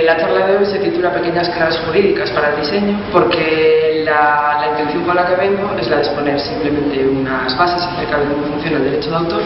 La charla de hoy se titula Pequeñas claves jurídicas para el diseño, porque la intención con la que vengo es la de exponer simplemente unas bases acerca de cómo funciona el derecho de autor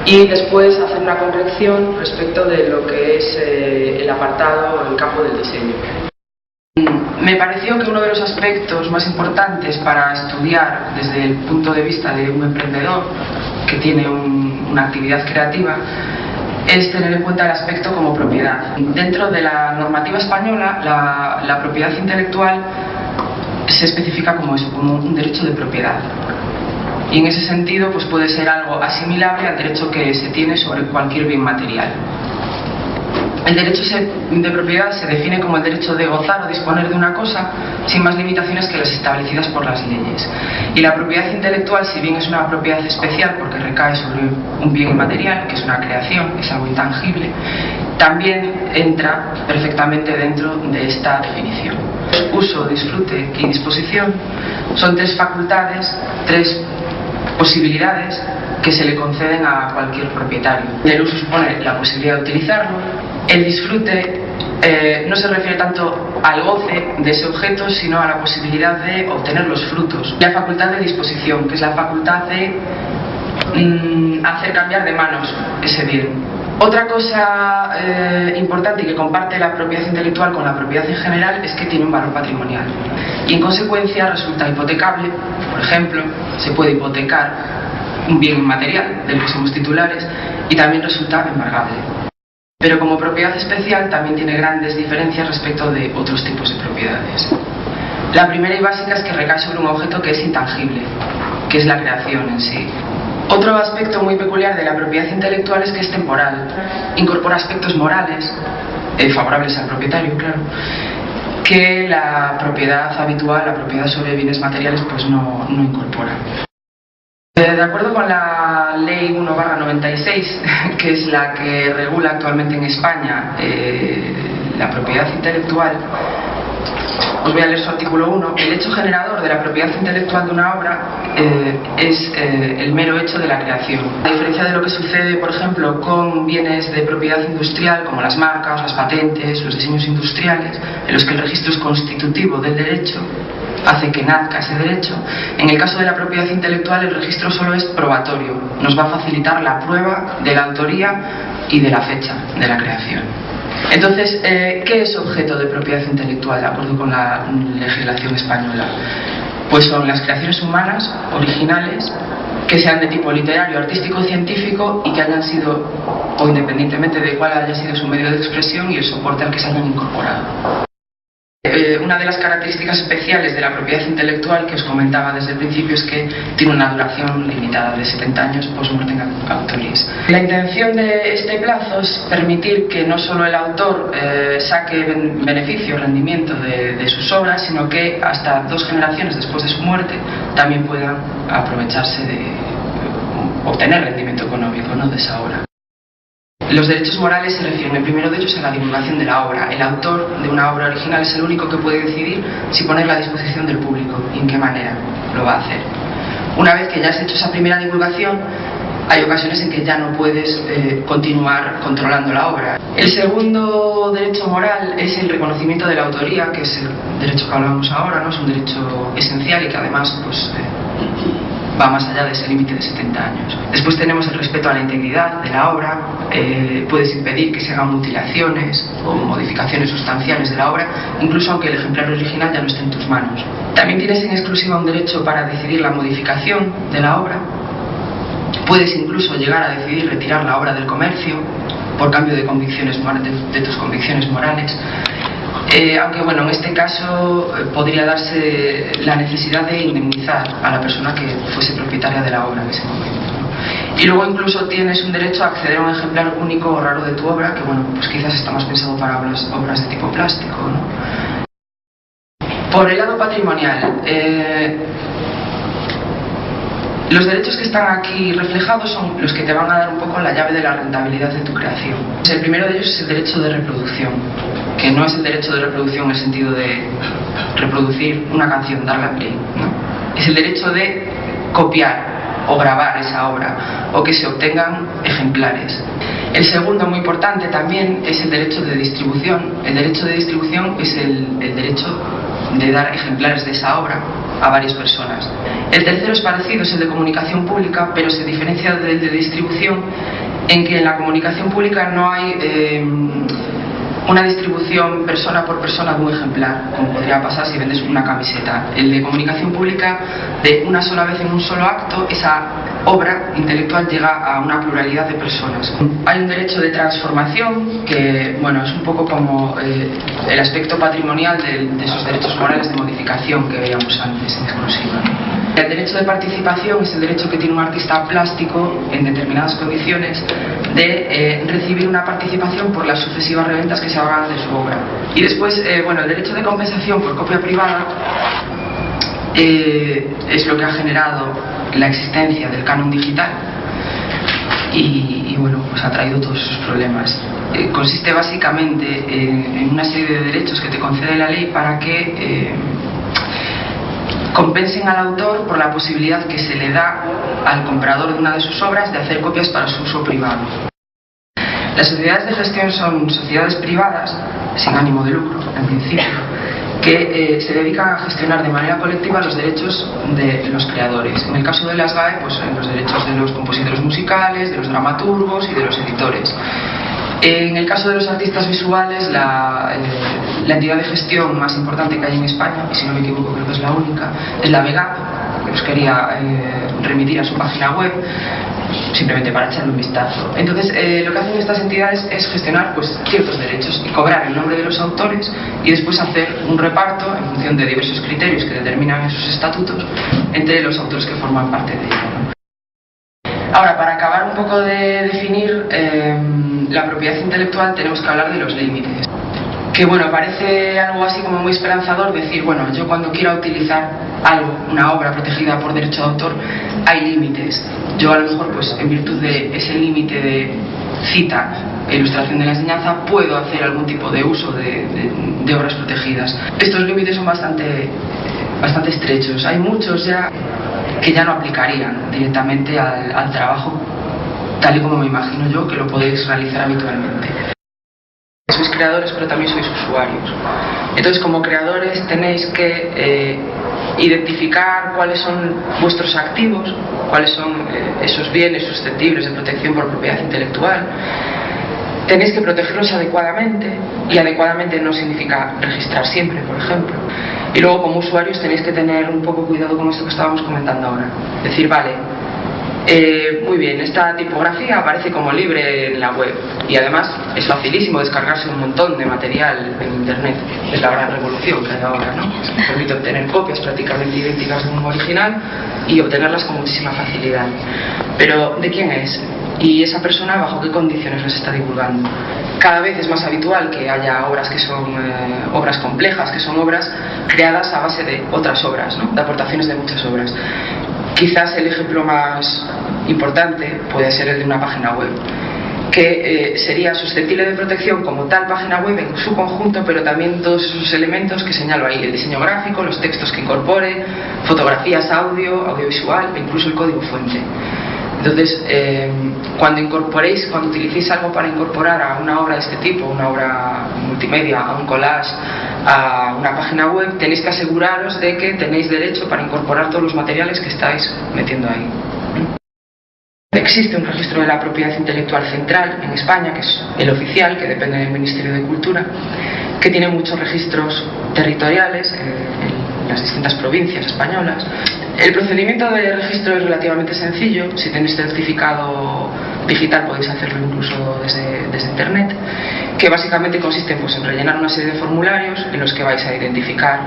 y después hacer una corrección respecto de lo que es el apartado o el campo del diseño. Me pareció que uno de los aspectos más importantes para estudiar desde el punto de vista de un emprendedor que tiene una actividad creativa es tener en cuenta el aspecto como propiedad. Dentro de la normativa española, la propiedad intelectual se especifica como eso, como un derecho de propiedad. Y en ese sentido pues puede ser algo asimilable al derecho que se tiene sobre cualquier bien material. El derecho de propiedad se define como el derecho de gozar o disponer de una cosa sin más limitaciones que las establecidas por las leyes. Y la propiedad intelectual, si bien es una propiedad especial porque recae sobre un bien inmaterial, que es una creación, es algo intangible, también entra perfectamente dentro de esta definición. Uso, disfrute y disposición son tres facultades, tres posibilidades que se le conceden a cualquier propietario. El uso supone la posibilidad de utilizarlo. El disfrute no se refiere tanto al goce de ese objeto, sino a la posibilidad de obtener los frutos. La facultad de disposición, que es la facultad de hacer cambiar de manos ese bien. Otra cosa importante y que comparte la propiedad intelectual con la propiedad en general es que tiene un valor patrimonial y en consecuencia resulta hipotecable. Por ejemplo, se puede hipotecar un bien inmaterial del que somos titulares y también resulta embargable. Pero como propiedad especial también tiene grandes diferencias respecto de otros tipos de propiedades. La primera y básica es que recae sobre un objeto que es intangible, que es la creación en sí. Otro aspecto muy peculiar de la propiedad intelectual es que es temporal. Incorpora aspectos morales, favorables al propietario, claro, que la propiedad habitual, la propiedad sobre bienes materiales, pues no incorpora. De acuerdo con la Ley 1/96, que es la que regula actualmente en España la propiedad intelectual, os voy a leer su artículo 1. El hecho generador de la propiedad intelectual de una obra es el mero hecho de la creación. A diferencia de lo que sucede, por ejemplo, con bienes de propiedad industrial, como las marcas, las patentes, los diseños industriales, en los que el registro es constitutivo del derecho, hace que nazca ese derecho. En el caso de la propiedad intelectual, el registro solo es probatorio, nos va a facilitar la prueba de la autoría y de la fecha de la creación. Entonces, ¿qué es objeto de propiedad intelectual de acuerdo con la legislación española? Pues son las creaciones humanas, originales, que sean de tipo literario, artístico, científico y que hayan sido, o independientemente de cuál haya sido su medio de expresión y el soporte al que se hayan incorporado. Una de las características especiales de la propiedad intelectual que os comentaba desde el principio es que tiene una duración limitada de 70 años post-mortem autoris. La intención de este plazo es permitir que no solo el autor saque beneficio, rendimiento de sus obras, sino que hasta 2 generaciones después de su muerte también puedan aprovecharse de obtener rendimiento económico, ¿no?, de esa obra. Los derechos morales se refieren, el primero de ellos, a la divulgación de la obra. El autor de una obra original es el único que puede decidir si ponerla a disposición del público y en qué manera lo va a hacer. Una vez que ya has hecho esa primera divulgación, hay ocasiones en que ya no puedes continuar controlando la obra. El segundo derecho moral es el reconocimiento de la autoría, que es el derecho que hablábamos ahora, ¿no? Es un derecho esencial y que además pues, va más allá de ese límite de 70 años. Después tenemos el respeto a la integridad de la obra. Puedes impedir que se hagan mutilaciones o modificaciones sustanciales de la obra, incluso aunque el ejemplar original ya no esté en tus manos. También tienes en exclusiva un derecho para decidir la modificación de la obra. Puedes incluso llegar a decidir retirar la obra del comercio por cambio de tus convicciones morales. Aunque bueno, en este caso podría darse la necesidad de indemnizar a la persona que fuese propietaria de la obra en ese momento, ¿no? Y luego incluso tienes un derecho a acceder a un ejemplar único o raro de tu obra, que bueno, pues quizás está más pensado para obras de tipo plástico, ¿no? Por el lado patrimonial, los derechos que están aquí reflejados son los que te van a dar un poco la llave de la rentabilidad de tu creación. El primero de ellos es el derecho de reproducción, que no es el derecho de reproducción en el sentido de reproducir una canción, darle a play, ¿no? Es el derecho de copiar o grabar esa obra o que se obtengan ejemplares. El segundo, muy importante también, es el derecho de distribución. El derecho de distribución es el derecho de dar ejemplares de esa obra a varias personas. El tercero es parecido, es el de comunicación pública, pero se diferencia del de distribución en que en la comunicación pública no hay una distribución persona por persona de un ejemplar, como podría pasar si vendes una camiseta. El de comunicación pública, de una sola vez en un solo acto, esa obra intelectual llega a una pluralidad de personas. Hay un derecho de transformación que, bueno, es un poco como el aspecto patrimonial de esos derechos morales de modificación que veíamos antes en exclusiva. El derecho de participación es el derecho que tiene un artista plástico en determinadas condiciones de recibir una participación por las sucesivas reventas que se hagan de su obra. Y después, bueno, el derecho de compensación por copia privada es lo que ha generado la existencia del canon digital y bueno, pues ha traído todos esos problemas. Consiste básicamente en una serie de derechos que te concede la ley para que compensen al autor por la posibilidad que se le da al comprador de una de sus obras de hacer copias para su uso privado. Las sociedades de gestión son sociedades privadas, sin ánimo de lucro, en principio, que se dedican a gestionar de manera colectiva los derechos de los creadores. En el caso de las GAE, pues los derechos de los compositores musicales, de los dramaturgos y de los editores. En el caso de los artistas visuales, la entidad de gestión más importante que hay en España, y si no me equivoco creo que es la única, es la VEGAP, que os quería remitir a su página web, simplemente para echarle un vistazo. Entonces, lo que hacen estas entidades es gestionar pues, ciertos derechos y cobrar el nombre de los autores y después hacer un reparto en función de diversos criterios que determinan esos estatutos entre los autores que forman parte de ello. Ahora, para acabar un poco de definir la propiedad intelectual, tenemos que hablar de los límites. Que bueno, parece algo así como muy esperanzador decir, bueno, yo cuando quiera utilizar algo, una obra protegida por derecho de autor, hay límites. Yo a lo mejor, pues en virtud de ese límite de cita e ilustración de la enseñanza, puedo hacer algún tipo de uso de obras protegidas. Estos límites son bastante estrechos. Hay muchos ya que ya no aplicarían directamente al trabajo tal y como me imagino yo que lo podéis realizar habitualmente. Sois creadores pero también sois usuarios. Entonces, como creadores tenéis que identificar cuáles son vuestros activos, cuáles son esos bienes susceptibles de protección por propiedad intelectual. Tenéis que protegerlos adecuadamente, y adecuadamente no significa registrar siempre, por ejemplo. Y luego, como usuarios, tenéis que tener un poco cuidado con esto que estábamos comentando ahora. Decir, vale, muy bien, esta tipografía aparece como libre en la web y además es facilísimo descargarse un montón de material en internet. Es la gran revolución que hay ahora, ¿no? Permite obtener copias prácticamente idénticas de un original y obtenerlas con muchísima facilidad. Pero, ¿de quién es? Y esa persona, ¿bajo qué condiciones las está divulgando? Cada vez es más habitual que haya obras que son obras complejas, que son obras creadas a base de otras obras, ¿no? De aportaciones de muchas obras. Quizás el ejemplo más importante puede ser el de una página web, que sería susceptible de protección como tal página web en su conjunto, pero también todos esos elementos que señalo ahí, el diseño gráfico, los textos que incorpore, fotografías, audiovisual e incluso el código fuente. Entonces, cuando utilicéis algo para incorporar a una obra de este tipo, una obra multimedia, a un collage, a una página web, tenéis que aseguraros de que tenéis derecho para incorporar todos los materiales que estáis metiendo ahí. Existe un registro de la propiedad intelectual central en España, que es el oficial, que depende del Ministerio de Cultura, que tiene muchos registros territoriales en las distintas provincias españolas. El procedimiento de registro es relativamente sencillo. Si tenéis certificado digital podéis hacerlo incluso desde internet, que básicamente consiste pues, en rellenar una serie de formularios en los que vais a identificar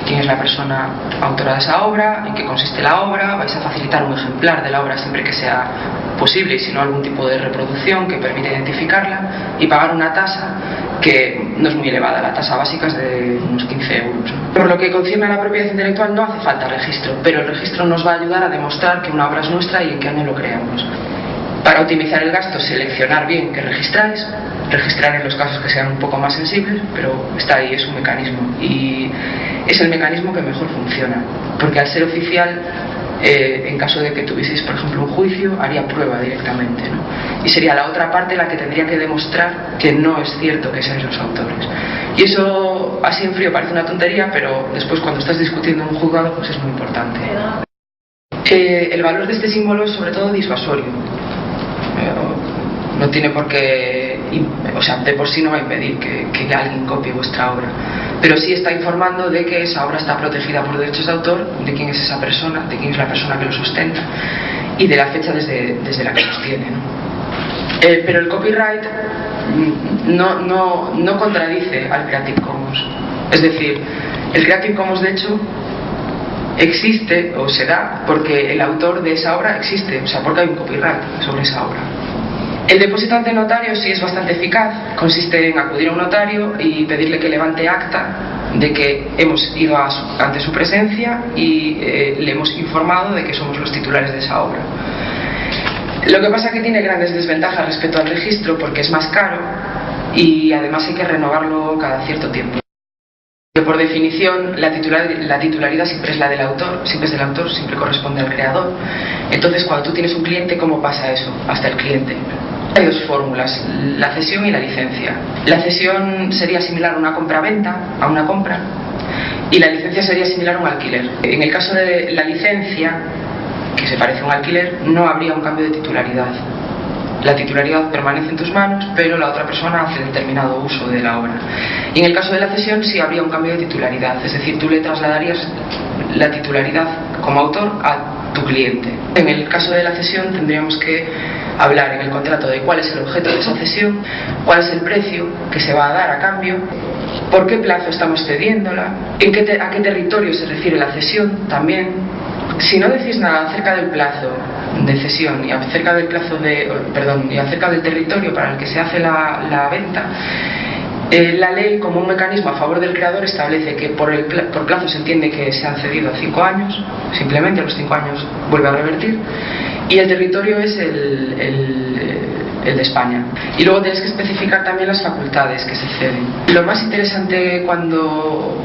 quién es la persona autora de esa obra, en qué consiste la obra, vais a facilitar un ejemplar de la obra siempre que sea posible y si no algún tipo de reproducción que permita identificarla, y pagar una tasa que no es muy elevada, la tasa básica es de unos 15 euros. Por lo que concierne a la propiedad intelectual no hace falta registro, pero el registro nos va a ayudar a demostrar que una obra es nuestra y en qué año lo creamos. Para optimizar el gasto, seleccionar bien qué registráis, registrar en los casos que sean un poco más sensibles, pero está ahí, es un mecanismo y es el mecanismo que mejor funciona, porque al ser oficial en caso de que tuvieseis, por ejemplo, un juicio, haría prueba directamente, ¿no? Y sería la otra parte la que tendría que demostrar que no es cierto que seáis los autores. Y eso, así en frío, parece una tontería, pero después cuando estás discutiendo en un juzgado, pues es muy importante. El valor de este símbolo es sobre todo disuasorio. No tiene por qué, o sea, de por sí no va a impedir que alguien copie vuestra obra, pero sí está informando de que esa obra está protegida por derechos de autor, de quién es esa persona, de quién es la persona que lo sustenta y de la fecha desde la que sostiene, ¿no? Pero el copyright no contradice al Creative Commons. Es decir, el Creative Commons de hecho existe o se da porque el autor de esa obra existe, o sea, porque hay un copyright sobre esa obra. El depósito ante notario sí es bastante eficaz, consiste en acudir a un notario y pedirle que levante acta de que hemos ido ante su presencia y le hemos informado de que somos los titulares de esa obra. Lo que pasa es que tiene grandes desventajas respecto al registro porque es más caro y además hay que renovarlo cada cierto tiempo. Por definición, la titularidad siempre es la del autor, siempre es del autor, siempre corresponde al creador. Entonces, cuando tú tienes un cliente, ¿cómo pasa eso? Hasta el cliente. Hay dos fórmulas, la cesión y la licencia. La cesión sería similar a una compra-venta, a una compra, y la licencia sería similar a un alquiler. En el caso de la licencia, que se parece a un alquiler, no habría un cambio de titularidad. La titularidad permanece en tus manos, pero la otra persona hace determinado uso de la obra. Y en el caso de la cesión sí habría un cambio de titularidad, es decir, tú le trasladarías la titularidad como autor a tu cliente. En el caso de la cesión tendríamos que hablar en el contrato de cuál es el objeto de esa cesión, cuál es el precio que se va a dar a cambio, por qué plazo estamos cediéndola, a qué territorio se refiere la cesión también. Si no decís nada acerca del plazo de cesión y acerca del y acerca del territorio para el que se hace la venta, la ley, como un mecanismo a favor del creador, establece que por plazo se entiende que se han cedido a 5 años, simplemente a los 5 años vuelve a revertir, y el territorio es el de España. Y luego tienes que especificar también las facultades que se ceden. Lo más interesante cuando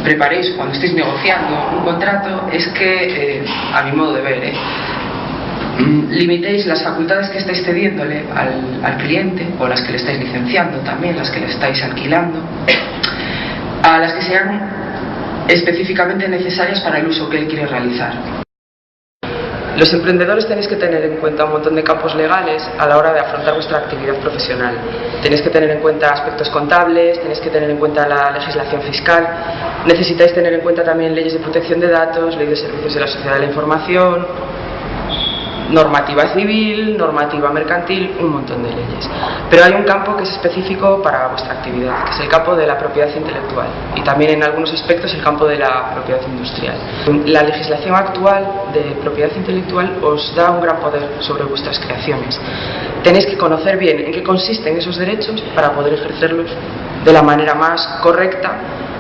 preparéis, cuando estéis negociando un contrato, es que, a mi modo de ver, limitéis las facultades que estáis cediéndole al cliente, o las que le estáis licenciando también, las que le estáis alquilando, a las que sean específicamente necesarias para el uso que él quiere realizar. Los emprendedores tenéis que tener en cuenta un montón de campos legales a la hora de afrontar vuestra actividad profesional. Tenéis que tener en cuenta aspectos contables, tenéis que tener en cuenta la legislación fiscal, necesitáis tener en cuenta también leyes de protección de datos, ley de servicios de la sociedad de la información, normativa civil, normativa mercantil, un montón de leyes. Pero hay un campo que es específico para vuestra actividad, que es el campo de la propiedad intelectual y también en algunos aspectos el campo de la propiedad industrial. La legislación actual de propiedad intelectual os da un gran poder sobre vuestras creaciones. Tenéis que conocer bien en qué consisten esos derechos para poder ejercerlos de la manera más correcta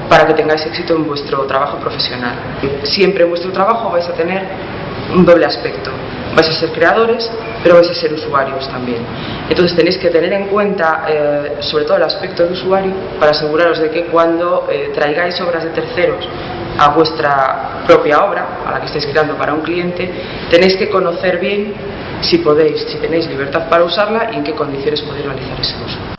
para que tengáis éxito en vuestro trabajo profesional. Siempre en vuestro trabajo vais a tener un doble aspecto. Vais a ser creadores, pero vais a ser usuarios también. Entonces tenéis que tener en cuenta sobre todo el aspecto del usuario para aseguraros de que cuando traigáis obras de terceros a vuestra propia obra, a la que estáis creando para un cliente, tenéis que conocer bien si tenéis libertad para usarla y en qué condiciones podéis realizar ese uso.